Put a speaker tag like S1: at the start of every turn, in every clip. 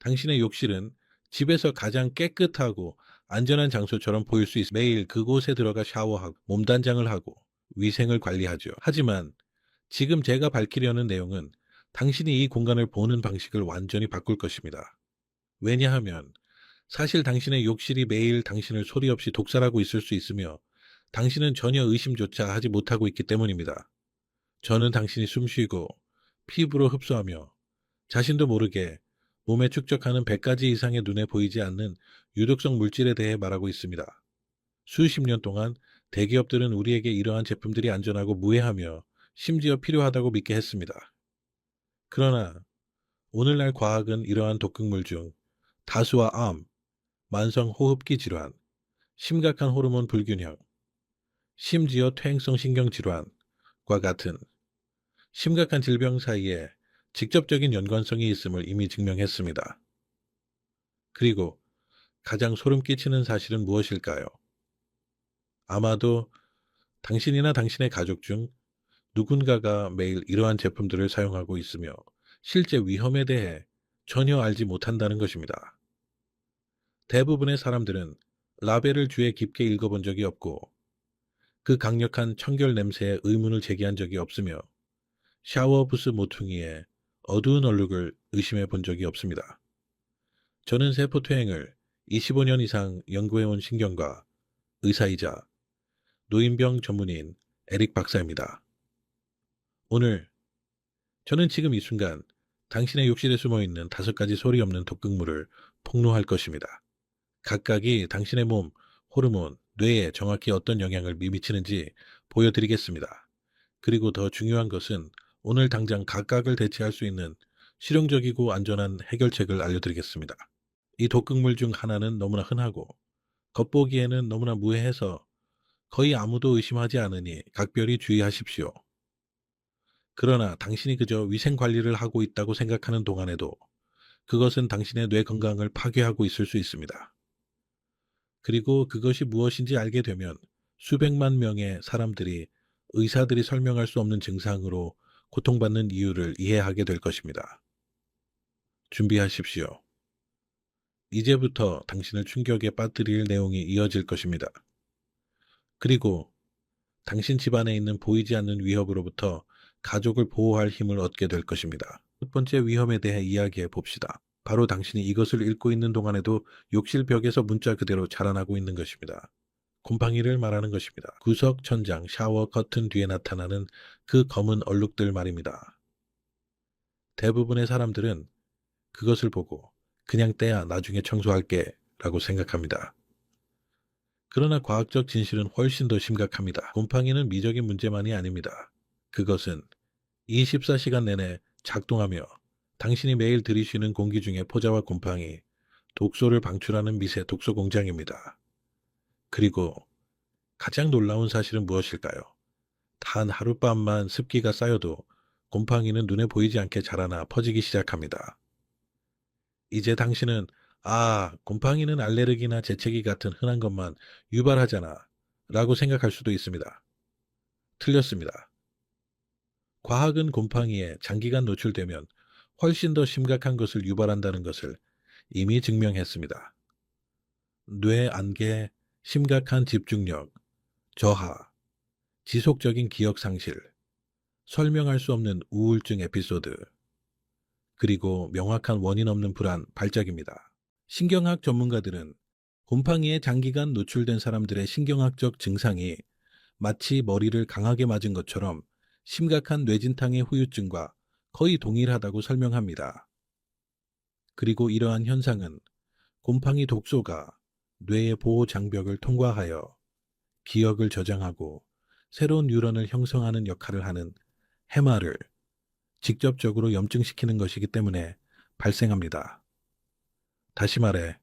S1: 당신의 욕실은 집에서 가장 깨끗하고 안전한 장소처럼 보일 수 있습니다. 매일 그곳에 들어가 샤워하고 몸단장을 하고 위생을 관리하죠. 하지만 지금 제가 밝히려는 내용은 당신이 이 공간을 보는 방식을 완전히 바꿀 것입니다. 왜냐하면 사실 당신의 욕실이 매일 당신을 소리 없이 독살하고 있을 수 있으며 당신은 전혀 의심조차 하지 못하고 있기 때문입니다. 저는 당신이 숨쉬고 피부로 흡수하며 자신도 모르게 몸에 축적하는 100가지 이상의 눈에 보이지 않는 유독성 물질에 대해 말하고 있습니다. 수십 년 동안 대기업들은 우리에게 이러한 제품들이 안전하고 무해하며 심지어 필요하다고 믿게 했습니다. 그러나 오늘날 과학은 이러한 독극물 중 다수와 암, 만성 호흡기 질환, 심각한 호르몬 불균형, 심지어 퇴행성 신경질환과 같은 심각한 질병 사이에 직접적인 연관성이 있음을 이미 증명했습니다. 그리고 가장 소름 끼치는 사실은 무엇일까요? 아마도 당신이나 당신의 가족 중 누군가가 매일 이러한 제품들을 사용하고 있으며 실제 위험에 대해 전혀 알지 못한다는 것입니다. 대부분의 사람들은 라벨을 귀에 깊게 읽어본 적이 없고 그 강력한 청결 냄새에 의문을 제기한 적이 없으며 샤워부스 모퉁이에 어두운 얼룩을 의심해 본 적이 없습니다. 저는 세포퇴행을 25년 이상 연구해온 신경과 의사이자 노인병 전문의인 에릭 박사입니다. 오늘 저는 지금 이 순간 당신의 욕실에 숨어있는 5가지 소리 없는 독극물을 폭로할 것입니다. 각각이 당신의 몸, 호르몬, 뇌에 정확히 어떤 영향을 미치는지 보여드리겠습니다. 그리고 더 중요한 것은 오늘 당장 각각을 대체할 수 있는 실용적이고 안전한 해결책을 알려드리겠습니다. 이 독극물 중 하나는 너무나 흔하고 겉보기에는 너무나 무해해서 거의 아무도 의심하지 않으니 각별히 주의하십시오. 그러나 당신이 그저 위생 관리를 하고 있다고 생각하는 동안에도 그것은 당신의 뇌 건강을 파괴하고 있을 수 있습니다. 그리고 그것이 무엇인지 알게 되면 수백만 명의 사람들이 의사들이 설명할 수 없는 증상으로 고통받는 이유를 이해하게 될 것입니다. 준비하십시오. 이제부터 당신을 충격에 빠뜨릴 내용이 이어질 것입니다. 그리고 당신 집안에 있는 보이지 않는 위협으로부터 가족을 보호할 힘을 얻게 될 것입니다. 첫 번째 위험에 대해 이야기해 봅시다. 바로 당신이 이것을 읽고 있는 동안에도 욕실 벽에서 문자 그대로 자라나고 있는 것입니다. 곰팡이를 말하는 것입니다. 구석, 천장, 샤워, 커튼 뒤에 나타나는 그 검은 얼룩들 말입니다. 대부분의 사람들은 그것을 보고 그냥 떼야 나중에 청소할게 라고 생각합니다. 그러나 과학적 진실은 훨씬 더 심각합니다. 곰팡이는 미적인 문제만이 아닙니다. 그것은 24시간 내내 작동하며 당신이 매일 들이쉬는 공기 중에 포자와 곰팡이, 독소를 방출하는 미세 독소 공장입니다. 그리고 가장 놀라운 사실은 무엇일까요? 단 하룻밤만 습기가 쌓여도 곰팡이는 눈에 보이지 않게 자라나 퍼지기 시작합니다. 이제 당신은 곰팡이는 알레르기나 재채기 같은 흔한 것만 유발하잖아 라고 생각할 수도 있습니다. 틀렸습니다. 과학은 곰팡이에 장기간 노출되면 훨씬 더 심각한 것을 유발한다는 것을 이미 증명했습니다. 뇌 안개, 심각한 집중력, 저하, 지속적인 기억 상실, 설명할 수 없는 우울증 에피소드, 그리고 명확한 원인 없는 불안 발작입니다. 신경학 전문가들은 곰팡이에 장기간 노출된 사람들의 신경학적 증상이 마치 머리를 강하게 맞은 것처럼 심각한 뇌진탕의 후유증과 거의 동일하다고 설명합니다. 그리고 이러한 현상은 곰팡이 독소가 뇌의 보호 장벽을 통과하여 기억을 저장하고 새로운 뉴런을 형성하는 역할을 하는 해마를 직접적으로 염증시키는 것이기 때문에 발생합니다. 다시 말해,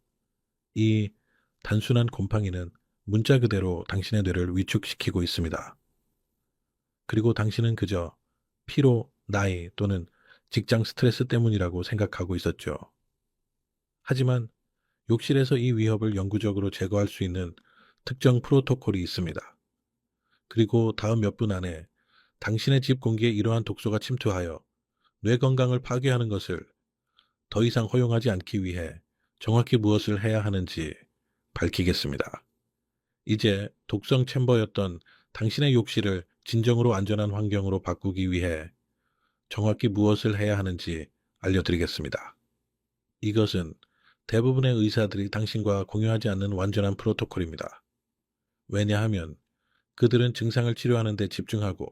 S1: 이 단순한 곰팡이는 문자 그대로 당신의 뇌를 위축시키고 있습니다. 그리고 당신은 그저 피로, 나이 또는 직장 스트레스 때문이라고 생각하고 있었죠. 하지만 욕실에서 이 위협을 영구적으로 제거할 수 있는 특정 프로토콜이 있습니다. 그리고 다음 몇 분 안에 당신의 집 공기에 이러한 독소가 침투하여 뇌 건강을 파괴하는 것을 더 이상 허용하지 않기 위해 정확히 무엇을 해야 하는지 밝히겠습니다. 이제 독성 챔버였던 당신의 욕실을 진정으로 안전한 환경으로 바꾸기 위해 정확히 무엇을 해야 하는지 알려드리겠습니다. 이것은 대부분의 의사들이 당신과 공유하지 않는 완전한 프로토콜입니다. 왜냐하면 그들은 증상을 치료하는 데 집중하고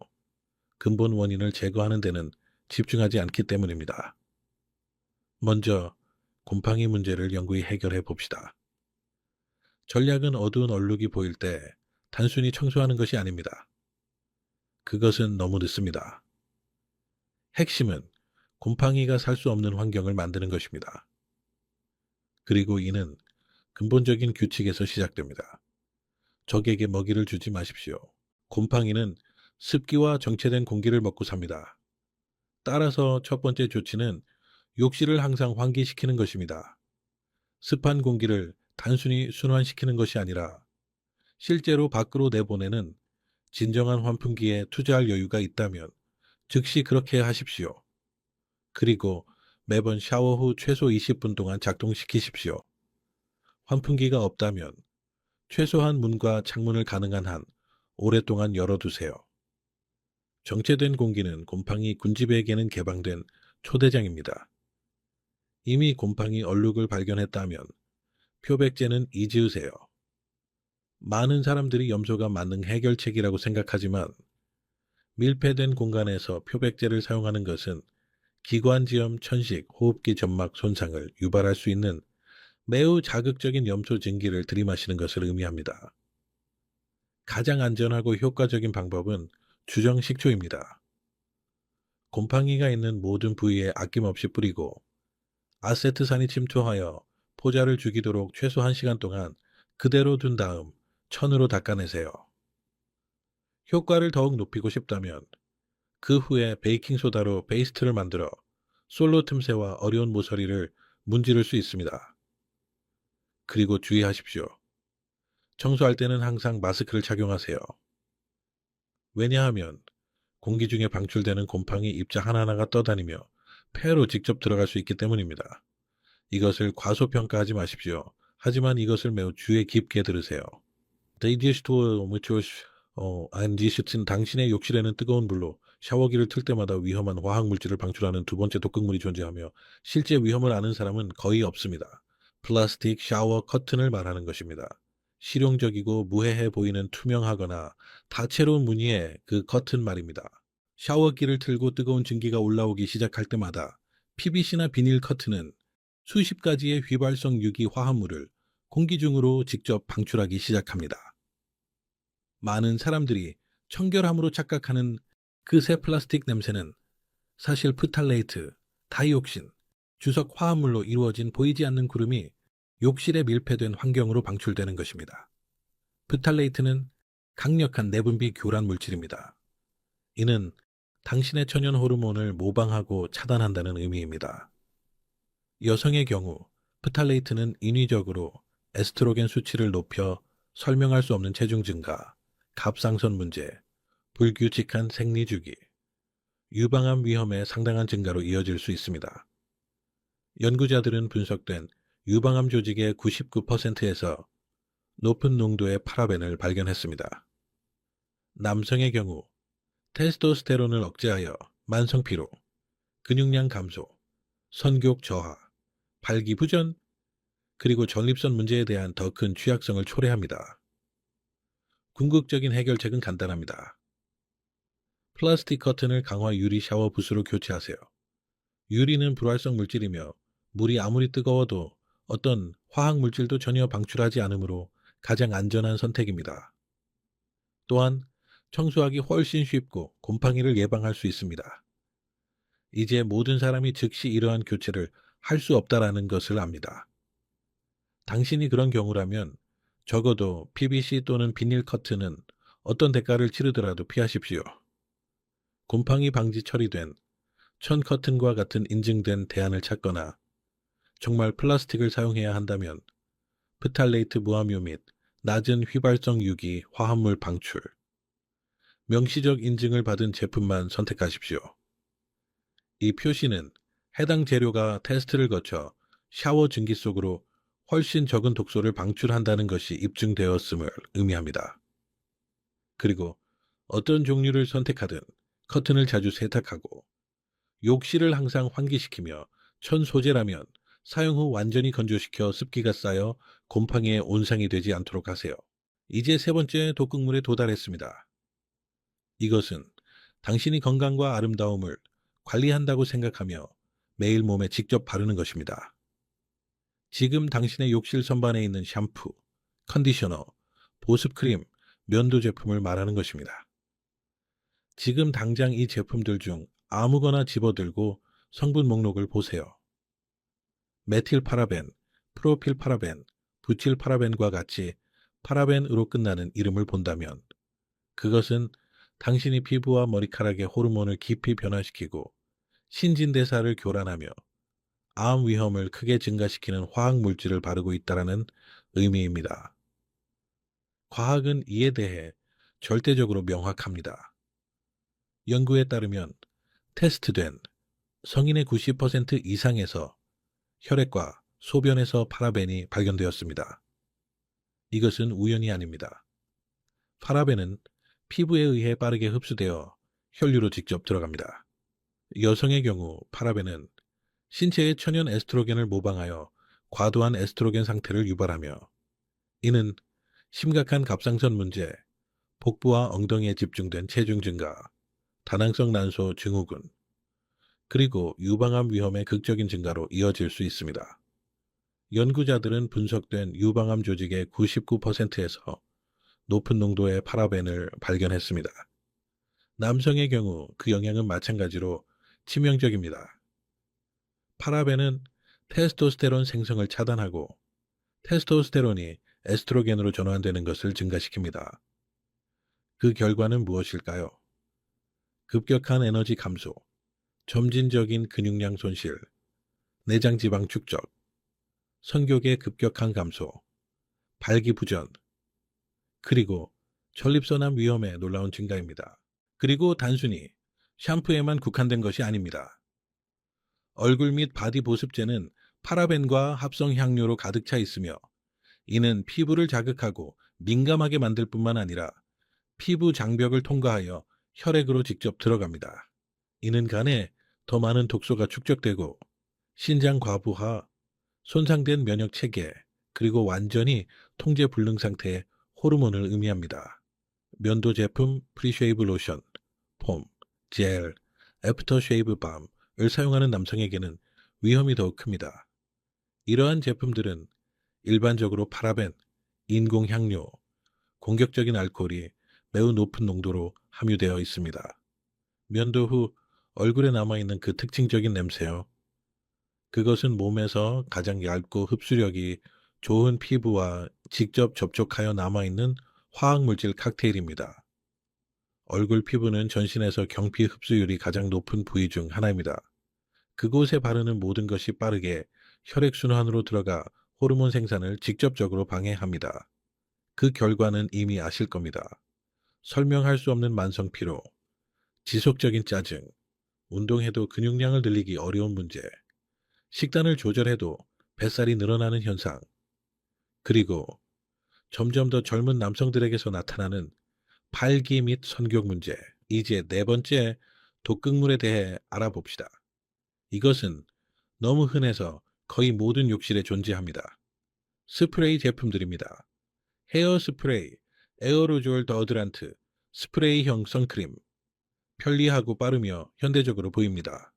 S1: 근본 원인을 제거하는 데는 집중하지 않기 때문입니다. 먼저 곰팡이 문제를 영구히 해결해 봅시다. 전략은 어두운 얼룩이 보일 때 단순히 청소하는 것이 아닙니다. 그것은 너무 늦습니다. 핵심은 곰팡이가 살 수 없는 환경을 만드는 것입니다. 그리고 이는 근본적인 규칙에서 시작됩니다. 적에게 먹이를 주지 마십시오. 곰팡이는 습기와 정체된 공기를 먹고 삽니다. 따라서 첫 번째 조치는 욕실을 항상 환기시키는 것입니다. 습한 공기를 단순히 순환시키는 것이 아니라 실제로 밖으로 내보내는 진정한 환풍기에 투자할 여유가 있다면 즉시 그렇게 하십시오. 그리고 매번 샤워 후 최소 20분 동안 작동시키십시오. 환풍기가 없다면 최소한 문과 창문을 가능한 한 오랫동안 열어두세요. 정체된 공기는 곰팡이 군집에게는 개방된 초대장입니다. 이미 곰팡이 얼룩을 발견했다면 표백제는 잊으세요. 많은 사람들이 염소가 만능 해결책이라고 생각하지만 밀폐된 공간에서 표백제를 사용하는 것은 기관지염, 천식, 호흡기 점막 손상을 유발할 수 있는 매우 자극적인 염소 증기를 들이마시는 것을 의미합니다. 가장 안전하고 효과적인 방법은 주정 식초입니다. 곰팡이가 있는 모든 부위에 아낌없이 뿌리고 아세트산이 침투하여 포자를 죽이도록 최소 1시간 동안 그대로 둔 다음 천으로 닦아내세요. 효과를 더욱 높이고 싶다면 그 후에 베이킹소다로 페이스트를 만들어 솔로 틈새와 어려운 모서리를 문지를 수 있습니다. 그리고 주의하십시오. 청소할 때는 항상 마스크를 착용하세요. 왜냐하면 공기 중에 방출되는 곰팡이 입자 하나하나가 떠다니며 폐로 직접 들어갈 수 있기 때문입니다. 이것을 과소평가하지 마십시오. 하지만 이것을 매우 주의 깊게 들으세요. 안디슈튼 당신의 욕실에는 뜨거운 물로 샤워기를 틀 때마다 위험한 화학물질을 방출하는 두 번째 독극물이 존재하며 실제 위험을 아는 사람은 거의 없습니다. 플라스틱 샤워 커튼을 말하는 것입니다. 실용적이고 무해해 보이는 투명하거나 다채로운 무늬의 그 커튼 말입니다. 샤워기를 틀고 뜨거운 증기가 올라오기 시작할 때마다 PVC나 비닐 커튼은 수십 가지의 휘발성 유기 화합물을 공기 중으로 직접 방출하기 시작합니다. 많은 사람들이 청결함으로 착각하는 그 새 플라스틱 냄새는 사실 프탈레이트, 다이옥신, 주석 화합물로 이루어진 보이지 않는 구름이 욕실에 밀폐된 환경으로 방출되는 것입니다. 프탈레이트는 강력한 내분비 교란 물질입니다. 이는 당신의 천연 호르몬을 모방하고 차단한다는 의미입니다. 여성의 경우 프탈레이트는 인위적으로 에스트로겐 수치를 높여 설명할 수 없는 체중 증가, 갑상선 문제, 불규칙한 생리주기, 유방암 위험의 상당한 증가로 이어질 수 있습니다. 연구자들은 분석된 유방암 조직의 99%에서 높은 농도의 파라벤을 발견했습니다. 남성의 경우 테스토스테론을 억제하여 만성피로, 근육량 감소, 선교육 저하, 발기부전, 그리고 전립선 문제에 대한 더 큰 취약성을 초래합니다. 궁극적인 해결책은 간단합니다. 플라스틱 커튼을 강화 유리 샤워 붓으로 교체하세요. 유리는 불활성 물질이며 물이 아무리 뜨거워도 어떤 화학 물질도 전혀 방출하지 않으므로 가장 안전한 선택입니다. 또한 청소하기 훨씬 쉽고 곰팡이를 예방할 수 있습니다. 이제 모든 사람이 즉시 이러한 교체를 할 수 없다라는 것을 압니다. 당신이 그런 경우라면 적어도 PVC 또는 비닐 커튼은 어떤 대가를 치르더라도 피하십시오. 곰팡이 방지 처리된 천 커튼과 같은 인증된 대안을 찾거나 정말 플라스틱을 사용해야 한다면 프탈레이트 무함유 및 낮은 휘발성 유기 화합물 방출, 명시적 인증을 받은 제품만 선택하십시오. 이 표시는 해당 재료가 테스트를 거쳐 샤워 증기 속으로 훨씬 적은 독소를 방출한다는 것이 입증되었음을 의미합니다. 그리고 어떤 종류를 선택하든 커튼을 자주 세탁하고 욕실을 항상 환기시키며 천 소재라면 사용 후 완전히 건조시켜 습기가 쌓여 곰팡이의 온상이 되지 않도록 하세요. 이제 세 번째 독극물에 도달했습니다. 이것은 당신이 건강과 아름다움을 관리한다고 생각하며 매일 몸에 직접 바르는 것입니다. 지금 당신의 욕실 선반에 있는 샴푸, 컨디셔너, 보습크림, 면도 제품을 말하는 것입니다. 지금 당장 이 제품들 중 아무거나 집어들고 성분 목록을 보세요. 메틸파라벤, 프로필파라벤, 부틸파라벤과 같이 파라벤으로 끝나는 이름을 본다면 그것은 당신이 피부와 머리카락의 호르몬을 깊이 변화시키고 신진대사를 교란하며 암 위험을 크게 증가시키는 화학 물질을 바르고 있다는 의미입니다. 과학은 이에 대해 절대적으로 명확합니다. 연구에 따르면 테스트된 성인의 90% 이상에서 혈액과 소변에서 파라벤이 발견되었습니다. 이것은 우연이 아닙니다. 파라벤은 피부에 의해 빠르게 흡수되어 혈류로 직접 들어갑니다. 여성의 경우 파라벤은 신체의 천연 에스트로겐을 모방하여 과도한 에스트로겐 상태를 유발하며 이는 심각한 갑상선 문제, 복부와 엉덩이에 집중된 체중 증가, 다낭성 난소 증후군, 그리고 유방암 위험의 극적인 증가로 이어질 수 있습니다. 연구자들은 분석된 유방암 조직의 99%에서 높은 농도의 파라벤을 발견했습니다. 남성의 경우 그 영향은 마찬가지로 치명적입니다. 파라벤은 테스토스테론 생성을 차단하고 테스토스테론이 에스트로겐으로 전환되는 것을 증가시킵니다. 그 결과는 무엇일까요? 급격한 에너지 감소, 점진적인 근육량 손실, 내장 지방 축적, 성욕의 급격한 감소, 발기부전, 그리고 전립선암 위험의 놀라운 증가입니다. 그리고 단순히 샴푸에만 국한된 것이 아닙니다. 얼굴 및 바디 보습제는 파라벤과 합성 향료로 가득 차 있으며 이는 피부를 자극하고 민감하게 만들 뿐만 아니라 피부 장벽을 통과하여 혈액으로 직접 들어갑니다. 이는 간에 더 많은 독소가 축적되고 신장 과부하, 손상된 면역 체계, 그리고 완전히 통제 불능 상태의 호르몬을 의미합니다. 면도 제품, 프리쉐이브 로션, 폼, 젤, 애프터쉐이브 밤을 사용하는 남성에게는 위험이 더욱 큽니다. 이러한 제품들은 일반적으로 파라벤, 인공향료, 공격적인 알코올이 매우 높은 농도로 함유되어 있습니다. 면도 후 얼굴에 남아있는 그 특징적인 냄새요. 그것은 몸에서 가장 얇고 흡수력이 좋은 피부와 직접 접촉하여 남아있는 화학물질 칵테일입니다. 얼굴 피부는 전신에서 경피 흡수율이 가장 높은 부위 중 하나입니다. 그곳에 바르는 모든 것이 빠르게 혈액순환으로 들어가 호르몬 생산을 직접적으로 방해합니다. 그 결과는 이미 아실 겁니다. 설명할 수 없는 만성 피로, 지속적인 짜증, 운동해도 근육량을 늘리기 어려운 문제, 식단을 조절해도 뱃살이 늘어나는 현상, 그리고 점점 더 젊은 남성들에게서 나타나는 발기 및 성욕 문제. 이제 네 번째 독극물에 대해 알아봅시다. 이것은 너무 흔해서 거의 모든 욕실에 존재합니다. 스프레이 제품들입니다. 헤어 스프레이, 에어로졸 더드란트, 스프레이형 선크림. 편리하고 빠르며 현대적으로 보입니다.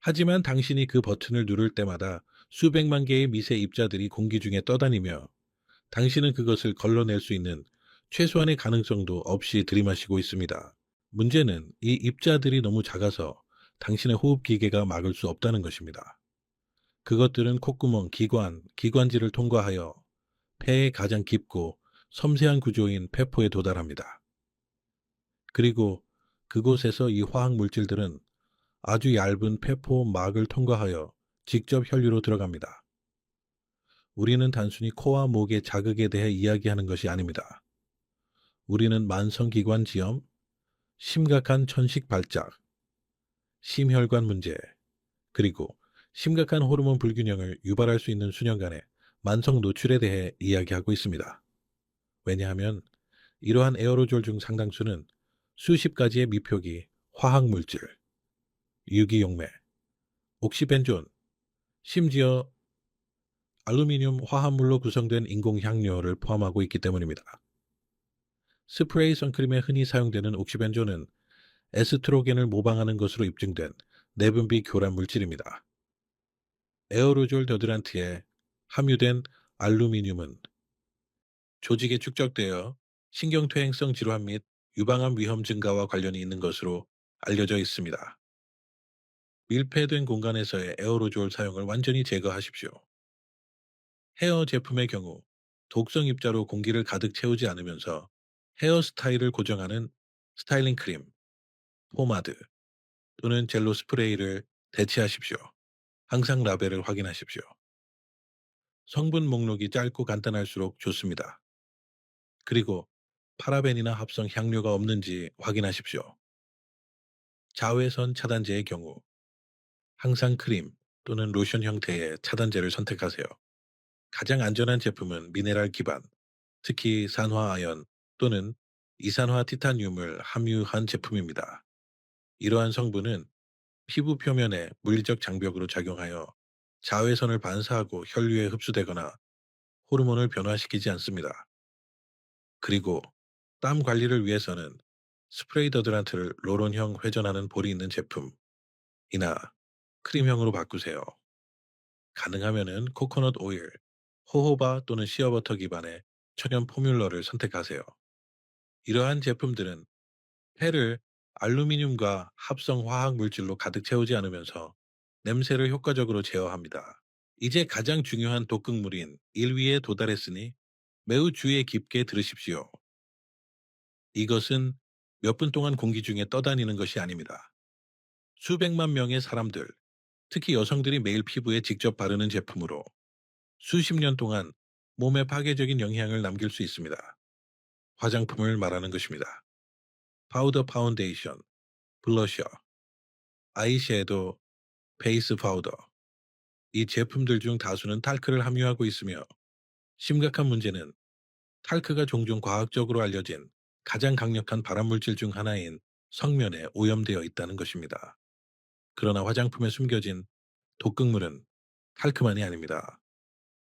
S1: 하지만 당신이 그 버튼을 누를 때마다 수백만 개의 미세 입자들이 공기 중에 떠다니며 당신은 그것을 걸러낼 수 있는 최소한의 가능성도 없이 들이마시고 있습니다. 문제는 이 입자들이 너무 작아서 당신의 호흡기계가 막을 수 없다는 것입니다. 그것들은 콧구멍, 기관지를 통과하여 폐의 가장 깊고 섬세한 구조인 폐포에 도달합니다. 그리고 그곳에서 이 화학 물질들은 아주 얇은 폐포 막을 통과하여 직접 혈류로 들어갑니다. 우리는 단순히 코와 목의 자극에 대해 이야기하는 것이 아닙니다. 우리는 만성기관지염, 심각한 천식 발작, 심혈관 문제, 그리고 심각한 호르몬 불균형을 유발할 수 있는 수년간의 만성 노출에 대해 이야기하고 있습니다. 왜냐하면 이러한 에어로졸 중 상당수는 수십 가지의 미표기, 화학물질, 유기용매, 옥시벤존, 심지어 알루미늄 화합물로 구성된 인공향료를 포함하고 있기 때문입니다. 스프레이 선크림에 흔히 사용되는 옥시벤존은 에스트로겐을 모방하는 것으로 입증된 내분비 교란 물질입니다. 에어로졸 더드란트에 함유된 알루미늄은 조직에 축적되어 신경퇴행성 질환 및 유방암 위험 증가와 관련이 있는 것으로 알려져 있습니다. 밀폐된 공간에서의 에어로졸 사용을 완전히 제거하십시오. 헤어 제품의 경우 독성 입자로 공기를 가득 채우지 않으면서 헤어 스타일을 고정하는 스타일링 크림, 포마드 또는 젤로 스프레이를 대체하십시오. 항상 라벨을 확인하십시오. 성분 목록이 짧고 간단할수록 좋습니다. 그리고 파라벤이나 합성 향료가 없는지 확인하십시오. 자외선 차단제의 경우 항상 크림 또는 로션 형태의 차단제를 선택하세요. 가장 안전한 제품은 미네랄 기반, 특히 산화아연 또는 이산화 티타늄을 함유한 제품입니다. 이러한 성분은 피부 표면에 물리적 장벽으로 작용하여 자외선을 반사하고 혈류에 흡수되거나 호르몬을 변화시키지 않습니다. 그리고 땀 관리를 위해서는 스프레이 더드란트를 롤온형 회전하는 볼이 있는 제품이나 크림형으로 바꾸세요. 가능하면은 코코넛 오일, 호호바 또는 시어버터 기반의 천연 포뮬러를 선택하세요. 이러한 제품들은 폐를 알루미늄과 합성 화학 물질로 가득 채우지 않으면서 냄새를 효과적으로 제어합니다. 이제 가장 중요한 독극물인 1위에 도달했으니 매우 주의 깊게 들으십시오. 이것은 몇 분 동안 공기 중에 떠다니는 것이 아닙니다. 수백만 명의 사람들, 특히 여성들이 매일 피부에 직접 바르는 제품으로 수십 년 동안 몸에 파괴적인 영향을 남길 수 있습니다. 화장품을 말하는 것입니다. 파우더 파운데이션, 블러셔, 아이섀도우, 베이스 파우더. 이 제품들 중 다수는 탈크를 함유하고 있으며 심각한 문제는 탈크가 종종 과학적으로 알려진 가장 강력한 발암물질 중 하나인 성면에 오염되어 있다는 것입니다. 그러나 화장품에 숨겨진 독극물은 탈크만이 아닙니다.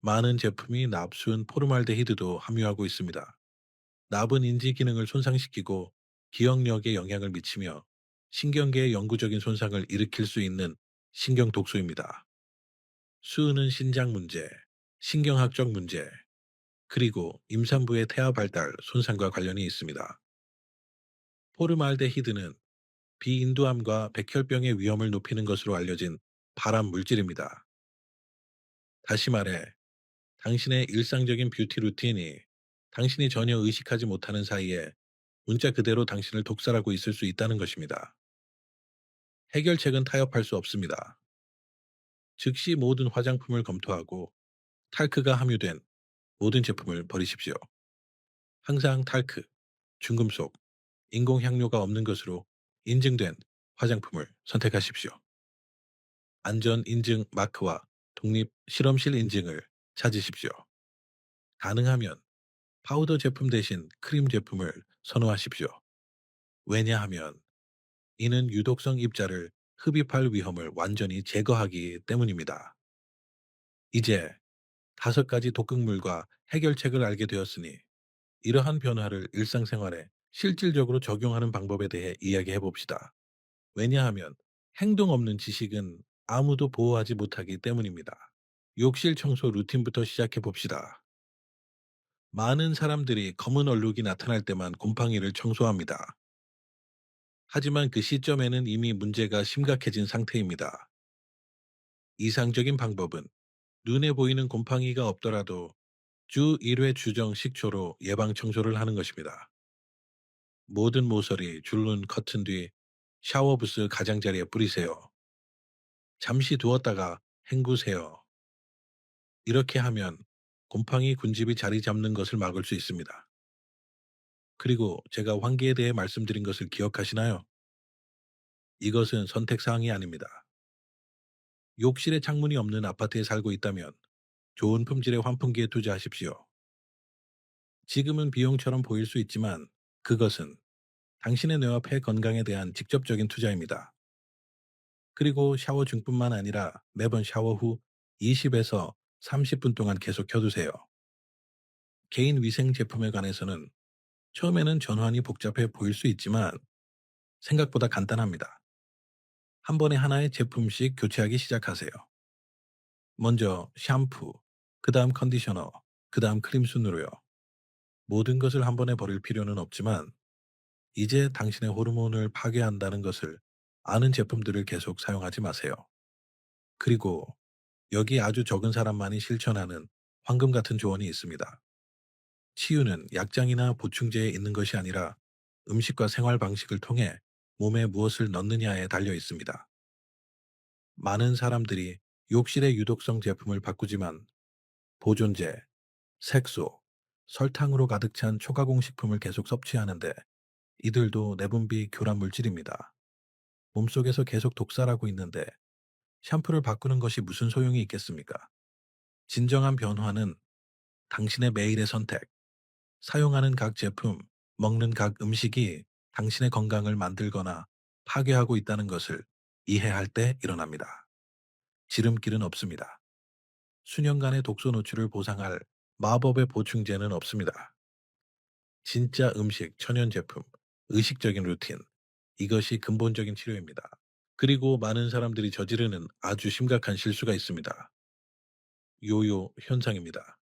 S1: 많은 제품이 납순 포르말데히드도 함유하고 있습니다. 납은 인지 기능을 손상시키고 기억력에 영향을 미치며 신경계에 영구적인 손상을 일으킬 수 있는 신경 독소입니다. 수은은 신장 문제, 신경학적 문제, 그리고 임산부의 태아 발달 손상과 관련이 있습니다. 포르말데히드는 비인두암과 백혈병의 위험을 높이는 것으로 알려진 발암 물질입니다. 다시 말해, 당신의 일상적인 뷰티 루틴이 당신이 전혀 의식하지 못하는 사이에 문자 그대로 당신을 독살하고 있을 수 있다는 것입니다. 해결책은 타협할 수 없습니다. 즉시 모든 화장품을 검토하고 탈크가 함유된 모든 제품을 버리십시오. 항상 탈크, 중금속, 인공향료가 없는 것으로 인증된 화장품을 선택하십시오. 안전 인증 마크와 독립 실험실 인증을 찾으십시오. 가능하면 파우더 제품 대신 크림 제품을 선호하십시오. 왜냐하면 이는 유독성 입자를 흡입할 위험을 완전히 제거하기 때문입니다. 이제 5가지 독극물과 해결책을 알게 되었으니 이러한 변화를 일상생활에 실질적으로 적용하는 방법에 대해 이야기해 봅시다. 왜냐하면 행동 없는 지식은 아무도 보호하지 못하기 때문입니다. 욕실 청소 루틴부터 시작해 봅시다. 많은 사람들이 검은 얼룩이 나타날 때만 곰팡이를 청소합니다. 하지만 그 시점에는 이미 문제가 심각해진 상태입니다. 이상적인 방법은 눈에 보이는 곰팡이가 없더라도 주 1회 주정 식초로 예방 청소를 하는 것입니다. 모든 모서리, 줄눈, 커튼 뒤 샤워부스 가장자리에 뿌리세요. 잠시 두었다가 헹구세요. 이렇게 하면 곰팡이 군집이 자리 잡는 것을 막을 수 있습니다. 그리고 제가 환기에 대해 말씀드린 것을 기억하시나요? 이것은 선택사항이 아닙니다. 욕실에 창문이 없는 아파트에 살고 있다면 좋은 품질의 환풍기에 투자하십시오. 지금은 비용처럼 보일 수 있지만 그것은 당신의 뇌와 폐 건강에 대한 직접적인 투자입니다. 그리고 샤워 중뿐만 아니라 매번 샤워 후 20에서 30분 동안 계속 켜두세요. 개인 위생 제품에 관해서는 처음에는 전환이 복잡해 보일 수 있지만 생각보다 간단합니다. 한 번에 하나의 제품씩 교체하기 시작하세요. 먼저 샴푸, 그 다음 컨디셔너, 그 다음 크림 순으로요. 모든 것을 한 번에 버릴 필요는 없지만 이제 당신의 호르몬을 파괴한다는 것을 아는 제품들을 계속 사용하지 마세요. 그리고 여기 아주 적은 사람만이 실천하는 황금 같은 조언이 있습니다. 치유는 약장이나 보충제에 있는 것이 아니라 음식과 생활 방식을 통해 몸에 무엇을 넣느냐에 달려 있습니다. 많은 사람들이 욕실의 유독성 제품을 바꾸지만 보존제, 색소, 설탕으로 가득 찬 초가공 식품을 계속 섭취하는데 이들도 내분비 교란 물질입니다. 몸속에서 계속 독살하고 있는데 샴푸를 바꾸는 것이 무슨 소용이 있겠습니까? 진정한 변화는 당신의 매일의 선택, 사용하는 각 제품, 먹는 각 음식이 당신의 건강을 만들거나 파괴하고 있다는 것을 이해할 때 일어납니다. 지름길은 없습니다. 수년간의 독소 노출을 보상할 마법의 보충제는 없습니다. 진짜 음식, 천연 제품, 의식적인 루틴, 이것이 근본적인 치료입니다. 그리고 많은 사람들이 저지르는 아주 심각한 실수가 있습니다. 요요 현상입니다.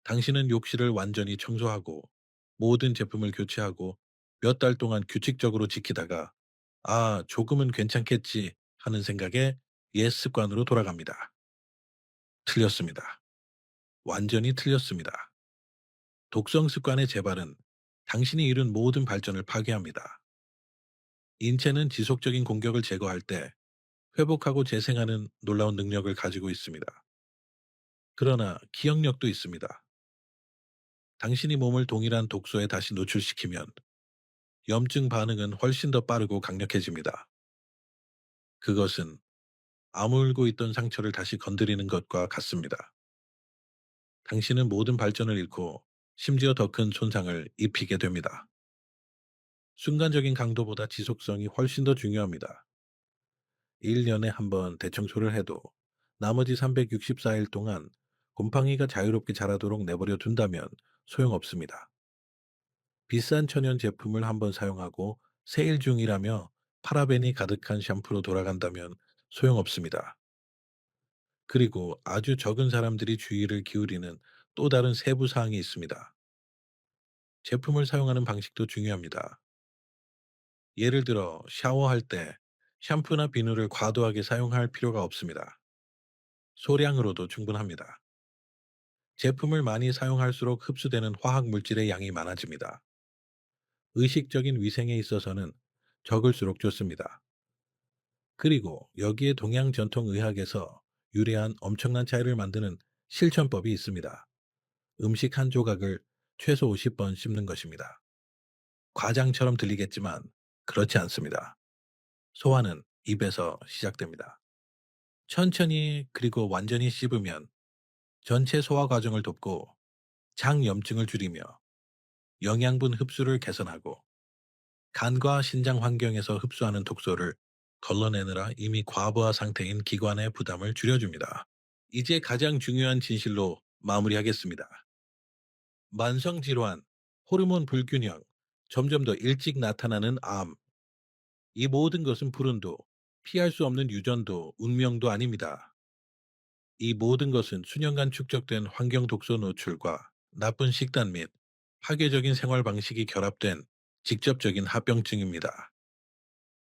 S1: 당신은 욕실을 완전히 청소하고 모든 제품을 교체하고 몇 달 동안 규칙적으로 지키다가 조금은 괜찮겠지 하는 생각에 옛 습관으로 돌아갑니다. 틀렸습니다. 완전히 틀렸습니다. 독성 습관의 재발은 당신이 이룬 모든 발전을 파괴합니다. 인체는 지속적인 공격을 제거할 때 회복하고 재생하는 놀라운 능력을 가지고 있습니다. 그러나 기억력도 있습니다. 당신이 몸을 동일한 독소에 다시 노출시키면 염증 반응은 훨씬 더 빠르고 강력해집니다. 그것은 아물고 있던 상처를 다시 건드리는 것과 같습니다. 당신은 모든 발전을 잃고 심지어 더 큰 손상을 입히게 됩니다. 순간적인 강도보다 지속성이 훨씬 더 중요합니다. 1년에 한 번 대청소를 해도 나머지 364일 동안 곰팡이가 자유롭게 자라도록 내버려 둔다면 소용없습니다. 비싼 천연 제품을 한번 사용하고 세일 중이라며 파라벤이 가득한 샴푸로 돌아간다면 소용없습니다. 그리고 아주 적은 사람들이 주의를 기울이는 또 다른 세부 사항이 있습니다. 제품을 사용하는 방식도 중요합니다. 예를 들어 샤워할 때 샴푸나 비누를 과도하게 사용할 필요가 없습니다. 소량으로도 충분합니다. 제품을 많이 사용할수록 흡수되는 화학 물질의 양이 많아집니다. 의식적인 위생에 있어서는 적을수록 좋습니다. 그리고 여기에 동양 전통 의학에서 유래한 엄청난 차이를 만드는 실천법이 있습니다. 음식 한 조각을 최소 50번 씹는 것입니다. 과장처럼 들리겠지만 그렇지 않습니다. 소화는 입에서 시작됩니다. 천천히 그리고 완전히 씹으면 전체 소화 과정을 돕고 장염증을 줄이며 영양분 흡수를 개선하고 간과 신장 환경에서 흡수하는 독소를 걸러내느라 이미 과부하 상태인 기관의 부담을 줄여줍니다. 이제 가장 중요한 진실로 마무리하겠습니다. 만성질환, 호르몬 불균형, 점점 더 일찍 나타나는 암, 이 모든 것은 불운도, 피할 수 없는 유전도, 운명도 아닙니다. 이 모든 것은 수년간 축적된 환경 독소 노출과 나쁜 식단 및 파괴적인 생활 방식이 결합된 직접적인 합병증입니다.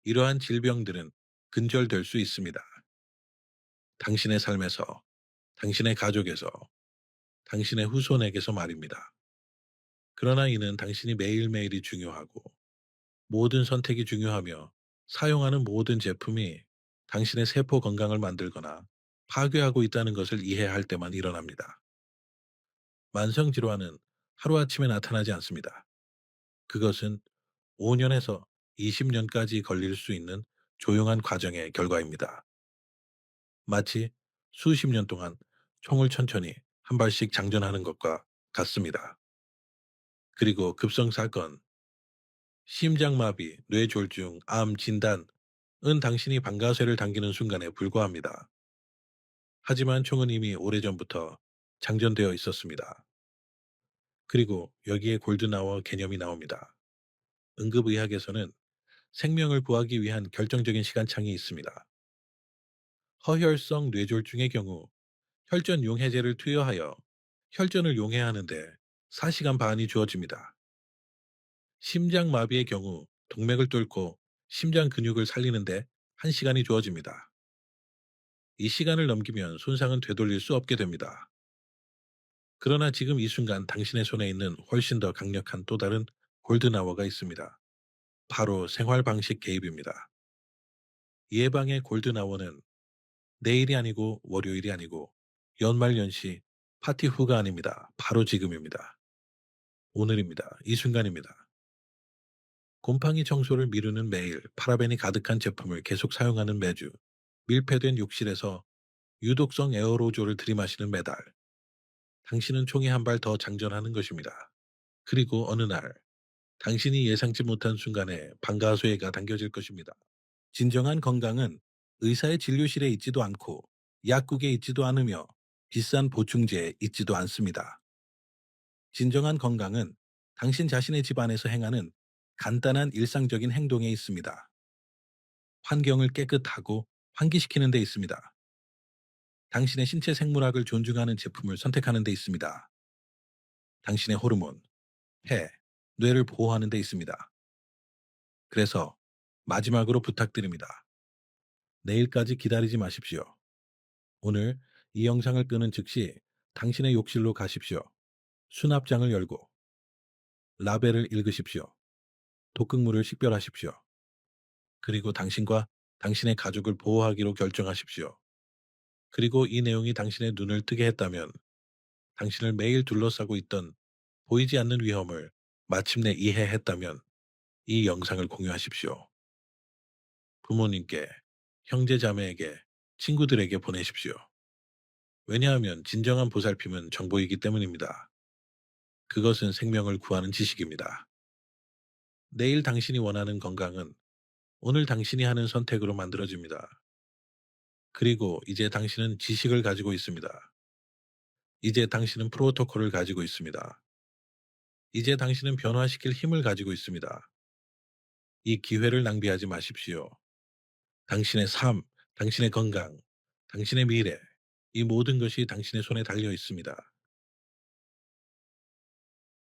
S1: 이러한 질병들은 근절될 수 있습니다. 당신의 삶에서, 당신의 가족에서, 당신의 후손에게서 말입니다. 그러나 이는 당신이 매일매일이 중요하고 모든 선택이 중요하며 사용하는 모든 제품이 당신의 세포 건강을 만들거나 파괴하고 있다는 것을 이해할 때만 일어납니다. 만성 질환은 하루아침에 나타나지 않습니다. 그것은 5년에서 20년까지 걸릴 수 있는 조용한 과정의 결과입니다. 마치 수십 년 동안 총을 천천히 한 발씩 장전하는 것과 같습니다. 그리고 급성사건, 심장마비, 뇌졸중, 암 진단은 당신이 방가쇠를 당기는 순간에 불과합니다. 하지만 총은 이미 오래전부터 장전되어 있었습니다. 그리고 여기에 골든아워 개념이 나옵니다. 응급의학에서는 생명을 구하기 위한 결정적인 시간창이 있습니다. 허혈성 뇌졸중의 경우 혈전 용해제를 투여하여 혈전을 용해야 하는데 4시간 반이 주어집니다. 심장마비의 경우 동맥을 뚫고 심장 근육을 살리는데 1시간이 주어집니다. 이 시간을 넘기면 손상은 되돌릴 수 없게 됩니다. 그러나 지금 이 순간 당신의 손에 있는 훨씬 더 강력한 또 다른 골든아워가 있습니다. 바로 생활 방식 개입입니다. 예방의 골든아워는 내일이 아니고 월요일이 아니고 연말연시 파티 후가 아닙니다. 바로 지금입니다. 오늘입니다. 이 순간입니다. 곰팡이 청소를 미루는 매일, 파라벤이 가득한 제품을 계속 사용하는 매주, 밀폐된 욕실에서 유독성 에어로졸을 들이마시는 매달, 당신은 총에 한 발 더 장전하는 것입니다. 그리고 어느 날, 당신이 예상치 못한 순간에 방가쇠가 당겨질 것입니다. 진정한 건강은 의사의 진료실에 있지도 않고 약국에 있지도 않으며 비싼 보충제에 있지도 않습니다. 진정한 건강은 당신 자신의 집 안에서 행하는 간단한 일상적인 행동에 있습니다. 환경을 깨끗하고 환기시키는 데 있습니다. 당신의 신체 생물학을 존중하는 제품을 선택하는 데 있습니다. 당신의 호르몬, 폐, 뇌를 보호하는 데 있습니다. 그래서 마지막으로 부탁드립니다. 내일까지 기다리지 마십시오. 오늘 이 영상을 끄는 즉시 당신의 욕실로 가십시오. 수납장을 열고 라벨을 읽으십시오. 독극물을 식별하십시오. 그리고 당신과 당신의 가족을 보호하기로 결정하십시오. 그리고 이 내용이 당신의 눈을 뜨게 했다면 당신을 매일 둘러싸고 있던 보이지 않는 위험을 마침내 이해했다면 이 영상을 공유하십시오. 부모님께, 형제자매에게, 친구들에게 보내십시오. 왜냐하면 진정한 보살핌은 정보이기 때문입니다. 그것은 생명을 구하는 지식입니다. 내일 당신이 원하는 건강은 오늘 당신이 하는 선택으로 만들어집니다. 그리고 이제 당신은 지식을 가지고 있습니다. 이제 당신은 프로토콜을 가지고 있습니다. 이제 당신은 변화시킬 힘을 가지고 있습니다. 이 기회를 낭비하지 마십시오. 당신의 삶, 당신의 건강, 당신의 미래, 이 모든 것이 당신의 손에 달려 있습니다.